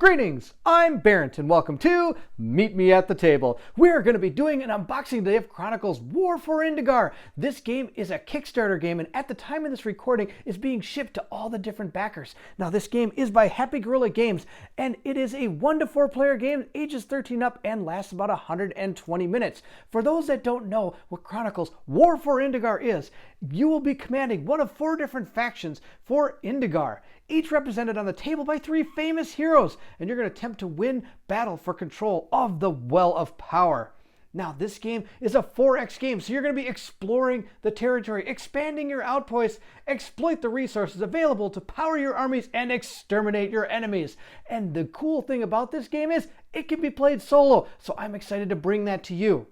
Greetings, I'm Barrett and welcome to Meet Me at the Table. We're going to be doing an unboxing today of Chronicles War for Indagar. This game is a Kickstarter game and at the time of this recording is being shipped to all the different backers. Now this game is by Happy Gorilla Games and it is a 1 to 4 player game, ages 13 up and lasts about 120 minutes. For those that don't know what Chronicles War for Indagar is, you will be commanding one of 4 different factions for Indagar, each represented on the table by 3 famous heroes, and you're going to attempt to win battle for control of the Well of Power. Now, this game is a 4X game, so you're going to be exploring the territory, expanding your outposts, exploit the resources available to power your armies, and exterminate your enemies. And the cool thing about this game is it can be played solo, so I'm excited to bring that to you.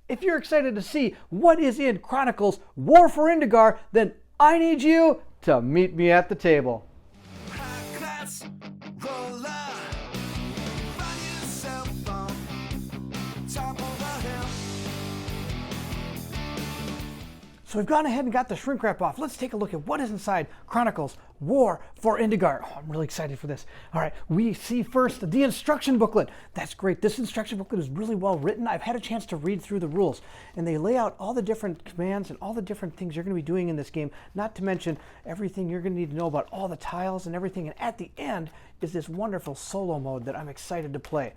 If you're excited to see what is in Chronicles War for Indagar, then I need you to meet me at the table. So we've gone ahead and got the shrink wrap off. Let's take a look at what is inside Chronicles War for Indagar. Oh, I'm really excited for this. All right, we see first the instruction booklet. That's great. This instruction booklet is really well written. I've had a chance to read through the rules, and they lay out all the different commands and all the different things you're going to be doing in this game, not to mention everything you're going to need to know about all the tiles and everything. And at the end is this wonderful solo mode that I'm excited to play,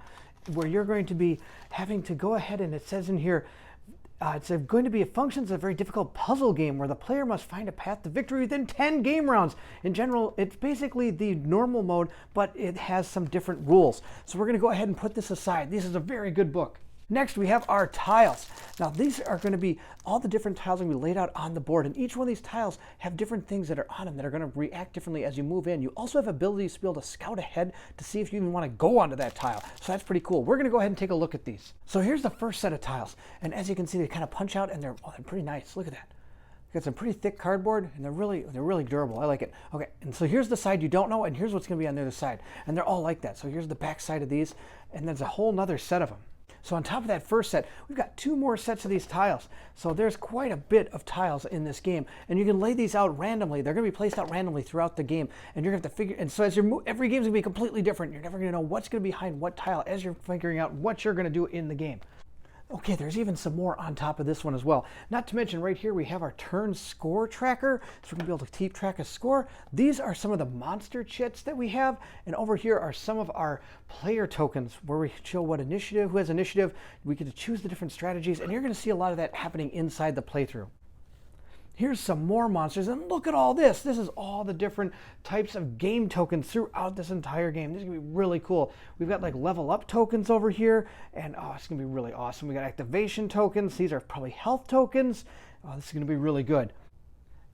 where you're going to be having to go ahead, and it says in here, it's going to be a functions of a very difficult puzzle game where the player must find a path to victory within 10 game rounds. In general, it's basically the normal mode, but it has some different rules. So we're going to go ahead and put this aside. This is a very good book. Next, we have our tiles. Now, these are going to be all the different tiles that we laid out on the board, and each one of these tiles have different things that are on them that are going to react differently as you move in. You also have abilities to be able to scout ahead to see if you even want to go onto that tile. So that's pretty cool. We're going to go ahead and take a look at these. So here's the first set of tiles, and as you can see, they kind of punch out, and they're pretty nice. Look at that. Got some pretty thick cardboard, and they're really durable. I like it. Okay, and so here's the side you don't know, and here's what's going to be on the other side, and they're all like that. So here's the back side of these, and there's a whole nother set of them. So on top of that first set, we've got 2 more sets of these tiles. So there's quite a bit of tiles in this game, and you can lay these out randomly. They're going to be placed out randomly throughout the game, and you're going to have to figure. And so as every game's going to be completely different. You're never going to know what's going to be behind what tile as you're figuring out what you're going to do in the game. Okay, there's even some more on top of this one as well. Not to mention right here we have our turn score tracker, so we're going to be able to keep track of score. These are some of the monster chits that we have, and over here are some of our player tokens where we show what initiative, who has initiative. We get to choose the different strategies, and you're going to see a lot of that happening inside the playthrough. Here's some more monsters, and look at all this. This is all the different types of game tokens throughout this entire game. This is going to be really cool. We've got like level up tokens over here, and oh, it's going to be really awesome. We got activation tokens. These are probably health tokens. Oh, this is going to be really good.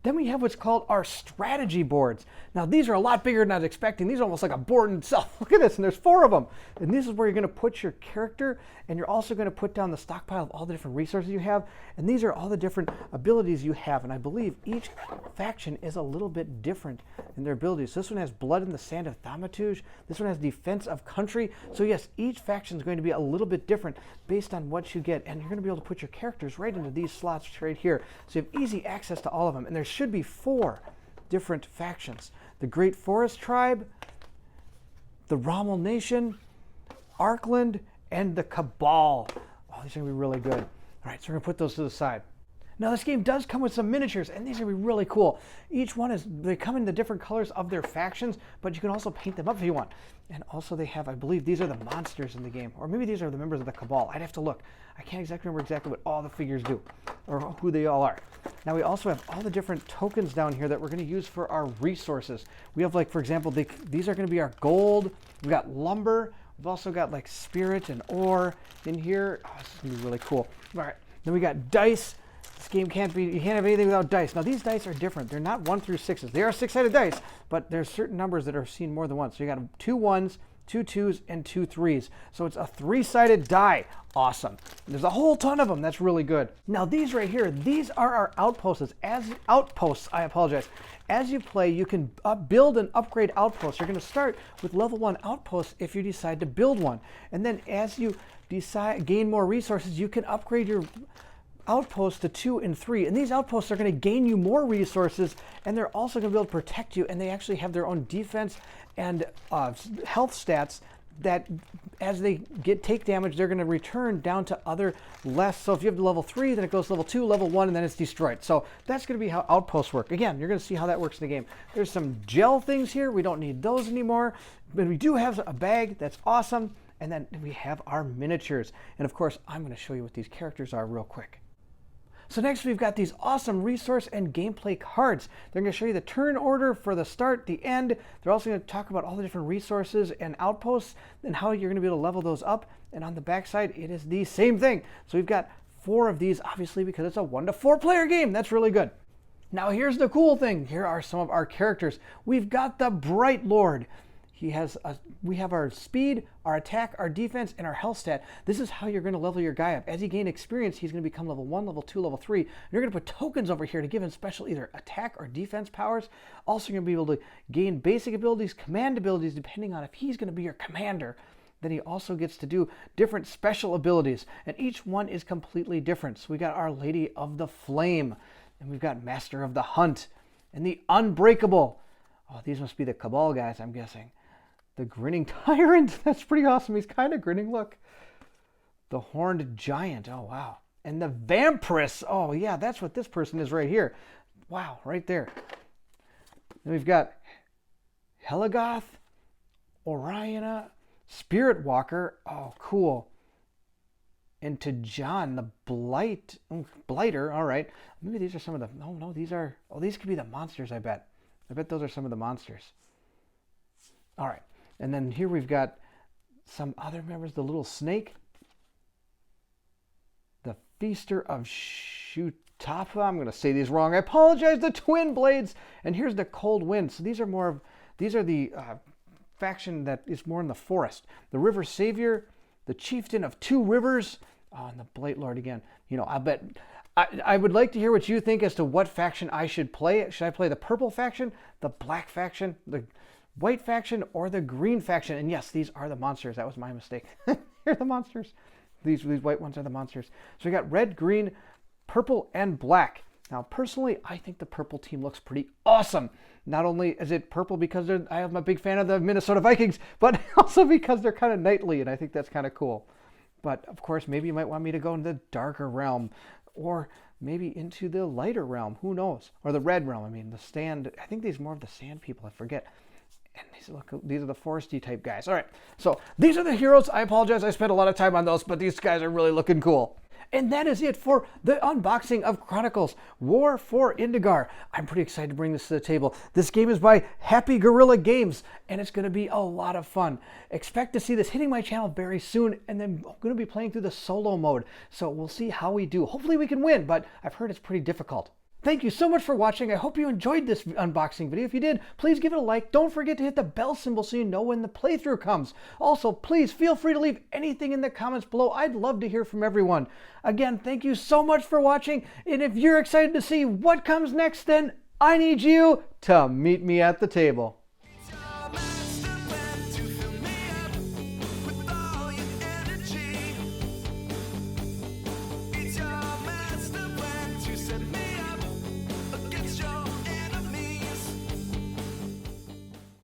Then we have what's called our strategy boards. Now these are a lot bigger than I was expecting. These are almost like a board in itself. Look at this, and there's 4 of them. And this is where you're going to put your character, and you're also going to put down the stockpile of all the different resources you have. And these are all the different abilities you have. And I believe each faction is a little bit different in their abilities. So this one has Blood in the Sand of Thaumaturge. This one has Defense of Country. So yes, each faction is going to be a little bit different based on what you get. And you're going to be able to put your characters right into these slots right here. So you have easy access to all of them. And there's should be 4 different factions. The Great Forest Tribe, the Rommel Nation, Arkland, and the Cabal. Oh, these are going to be really good. All right, so we're going to put those to the side. Now this game does come with some miniatures, and these are going to be really cool. Each one they come in the different colors of their factions, but you can also paint them up if you want. And also they have, I believe these are the monsters in the game, or maybe these are the members of the Cabal. I'd have to look. I can't exactly remember exactly what all the figures do, or who they all are. Now we also have all the different tokens down here that we're going to use for our resources. We have, like, for example, these are going to be our gold. We've got lumber. We've also got like spirit and ore in here. Oh, this is going to be really cool. All right, then we got dice. This game you can't have anything without dice. Now these dice are different. They're not 1 through 6s. They are 6-sided dice, but there's certain numbers that are seen more than once. So you got 2 1s, 2 2s, and 2 3s. So it's a 3-sided die. Awesome. There's a whole ton of them. That's really good. Now these right here, these are our outposts. I apologize. As you play, you can build and upgrade outposts. You're going to start with level 1 outposts if you decide to build one. And then as you gain more resources, you can upgrade your outposts to 2 and 3, and these outposts are going to gain you more resources, and they're also going to be able to protect you, and they actually have their own defense and health stats that as they take damage, they're going to return down to other less. So if you have the level 3, then it goes to level 2, level 1, and then it's destroyed. So that's going to be how outposts work. Again, you're going to see how that works in the game. There's some gel things here. We don't need those anymore. But we do have a bag. That's awesome. And then we have our miniatures. And of course, I'm going to show you what these characters are real quick. So next we've got these awesome resource and gameplay cards. They're going to show you the turn order for the start, the end. They're also going to talk about all the different resources and outposts and how you're going to be able to level those up. And on the back side, it is the same thing. So we've got 4 of these, obviously, because it's a 1 to 4 player game. That's really good. Now here's the cool thing. Here are some of our characters. We've got the Bright Lord. We have our speed, our attack, our defense, and our health stat. This is how you're going to level your guy up. As you gain experience, he's going to become level 1, level 2, level 3. And you're going to put tokens over here to give him special either attack or defense powers. Also, you're going to be able to gain basic abilities, command abilities, depending on if he's going to be your commander. Then he also gets to do different special abilities, and each one is completely different. So we got our Lady of the Flame, and we've got Master of the Hunt, and the Unbreakable. Oh, these must be the Cabal guys, I'm guessing. The Grinning Tyrant, that's pretty awesome. He's kind of grinning, look. The Horned Giant, oh wow. And the Vampiress, oh yeah, that's what this person is right here. Wow, right there. Then we've got Heligoth, Oriana, Spirit Walker, oh cool. And to John, the Blighter, all right. Maybe these are some of the, no, these could be the monsters, I bet. I bet those are some of the monsters. All right. And then here we've got some other members, the Little Snake, the Feaster of Shutapa. I'm going to say these wrong. I apologize. The Twin Blades. And here's the Cold Wind. So these are the faction that is more in the forest. The River Savior, the Chieftain of 2 Rivers, and the Blight Lord again. You know, I would like to hear what you think as to what faction I should play. Should I play the purple faction, the black faction, the white faction, or the green faction? And yes, these are the monsters. That was my mistake. Here are the monsters. These white ones are the monsters. So we got red, green, purple, and black. Now, personally, I think the purple team looks pretty awesome. Not only is it purple because I am a big fan of the Minnesota Vikings, but also because they're kind of knightly, and I think that's kind of cool. But, of course, maybe you might want me to go into the darker realm, or maybe into the lighter realm. Who knows? Or the red realm. I mean, the stand. I think these are more of the sand people. I forget. And these are the foresty type guys. All right, so these are the heroes. I apologize, I spent a lot of time on those, but these guys are really looking cool. And that is it for the unboxing of Chronicles War for Indagar. I'm pretty excited to bring this to the table. This game is by Happy Gorilla Games, and it's going to be a lot of fun. Expect to see this hitting my channel very soon, and then I'm going to be playing through the solo mode. So we'll see how we do. Hopefully we can win, but I've heard it's pretty difficult. Thank you so much for watching. I hope you enjoyed this unboxing video. If you did, please give it a like. Don't forget to hit the bell symbol so you know when the playthrough comes. Also, please feel free to leave anything in the comments below. I'd love to hear from everyone. Again, thank you so much for watching. And if you're excited to see what comes next, then I need you to meet me at the table.